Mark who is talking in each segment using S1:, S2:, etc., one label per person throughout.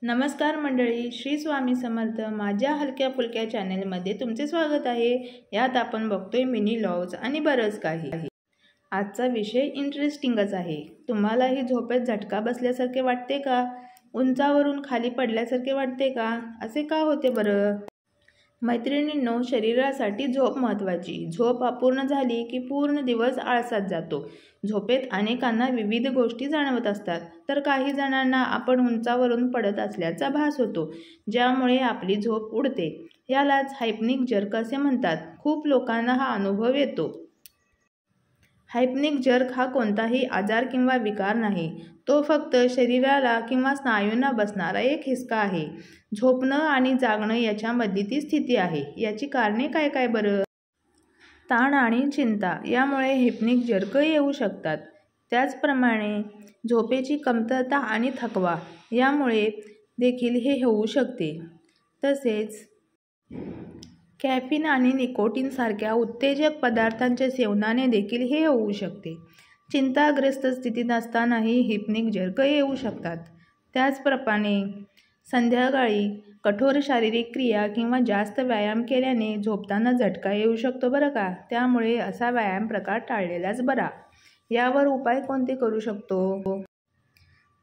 S1: नमस्कार मंडळी, श्री स्वामी समर्थ. माझ्या हलक्या फुलक्या चॅनलमध्ये तुमचे स्वागत आहे. यात आपण बघतोय मिनी लॉग्स आणि बरंच काही. आजचा विषय इंटरेस्टिंगच आहे. तुम्हालाही झोपेत झटका बसल्यासारखे वाटते का? उंचावरून खाली पडल्यासारखे वाटते का? असे का होते बरं? मैत्रिणींनो, शरीरासाठी झोप महत्त्वाची. झोप अपूर्ण झाली की पूर्ण दिवस आळसात जातो. झोपेत अनेकांना विविध गोष्टी जाणवत असतात, तर काही जणांना आपण उंचावरून पडत असल्याचा भास होतो, ज्यामुळे आपली झोप उडते. यालाच हायप्निक जर्क असे म्हणतात. खूप लोकांना हा अनुभव येतो. हायप्निक जर्क हा कोणताही आजार किंवा विकार नाही. तो फक्त शरीराला किंवा स्नायूंना बसणारा एक हिसका आहे. झोपणं आणि जागणं याच्यामधली ती स्थिती आहे. याची कारणे काय काय बरं? ताण आणि चिंता यामुळे हायप्निक जर्क येऊ शकतात. त्याचप्रमाणे झोपेची कमतरता आणि थकवा यामुळे देखील हे होऊ शकते. तसेच कॅफीन आणि निकोटीन सारख्या उत्तेजक पदार्थांच्या सेवनाने देखील हे होऊ शकते. चिंताग्रस्त स्थितीत असतानाही हायप्निक जर्क येऊ शकतात. त्याचप्रमाणे संध्याकाळी कठोर शारीरिक क्रिया किंवा जास्त व्यायाम केल्याने झोपताना झटका येऊ शकतो बरं का. त्यामुळे असा व्यायाम प्रकार टाळलेलाच बरा. यावर उपाय कोणते करू शकतो?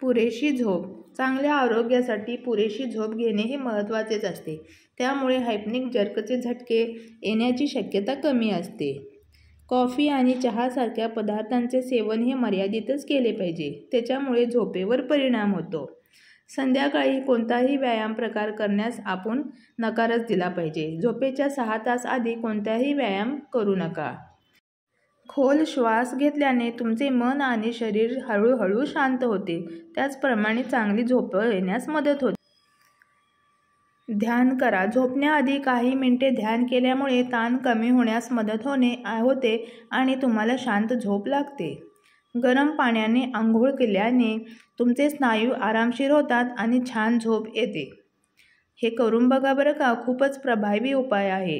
S1: पुरेशी झोप. चांगल्या आरोग्यासाठी पुरेशी झोप घेणे हे महत्त्वाचेच असते. त्यामुळे हायप्निक जर्कचे झटके येण्याची शक्यता कमी असते. कॉफी आणि चहासारख्या पदार्थांचे सेवन हे मर्यादितच केले पाहिजे. त्याच्यामुळे झोपेवर परिणाम होतो. संध्याकाळी कोणताही व्यायाम प्रकार करण्यास आपण नकारच दिला पाहिजे. झोपेच्या 6 तास आधी कोणताही व्यायाम करू नका. खोल श्वास घेतल्याने तुमचे मन आणि शरीर हळूहळू शांत होते. त्याचप्रमाणे चांगली झोप येण्यास मदत होते. ध्यान करा. झोपण्याआधी काही मिनिटे ध्यान केल्यामुळे ताण कमी होण्यास मदत होते आणि तुम्हाला शांत झोप लागते. गरम पाण्याने आंघोळ केल्याने तुमचे स्नायू आरामशीर होतात आणि छान झोप येते. हे करून बघा बरं का. खूपच प्रभावी उपाय आहे.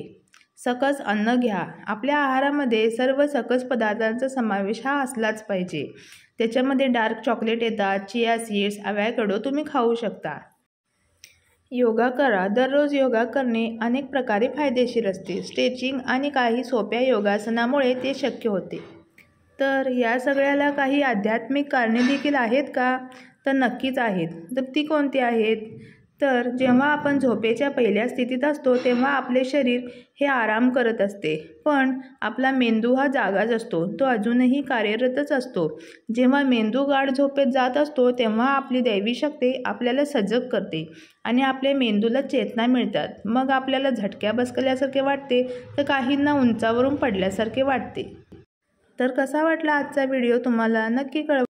S1: सकस अन्न घ्या. आपल्या आहारामध्ये सर्व सकस पदार्थांचा समावेश हा असलाच पाहिजे. त्याच्यामध्ये डार्क चॉकलेट येतात, चिया सीड्स, ॲव्होकॅडो तुम्ही खाऊ शकता. योगा करा. दररोज योगा करणे अनेक प्रकारे फायदेशीर असते. स्ट्रेचिंग आणि काही सोप्या योगासनामुळे ते शक्य होते. तर या सगळ्याला काही आध्यात्मिक कारणे देखील आहेत का? तर नक्कीच आहेत. तर ती कोणती आहेत? तर जेव्हा आपण झोपेच्या पहिल्या स्थितीत असतो तेव्हा आपले शरीर हे आराम करत असते, पण आपला मेंदू हा जागाच असतो. तो अजूनही कार्यरतच असतो. जेव्हा मेंदू गाढ झोपेत जात असतो तेव्हा आपली दैवी शक्ती आपल्याला सजग करते आणि आपल्या मेंदूला चेतना मिळतात. मग आपल्याला झटक्या बसल्यासारखे वाटते, तर काहींना उंचावरून पडल्यासारखे वाटते. तर कसा वाटला आजचा व्हिडिओ तुम्हाला? नक्की कळवा.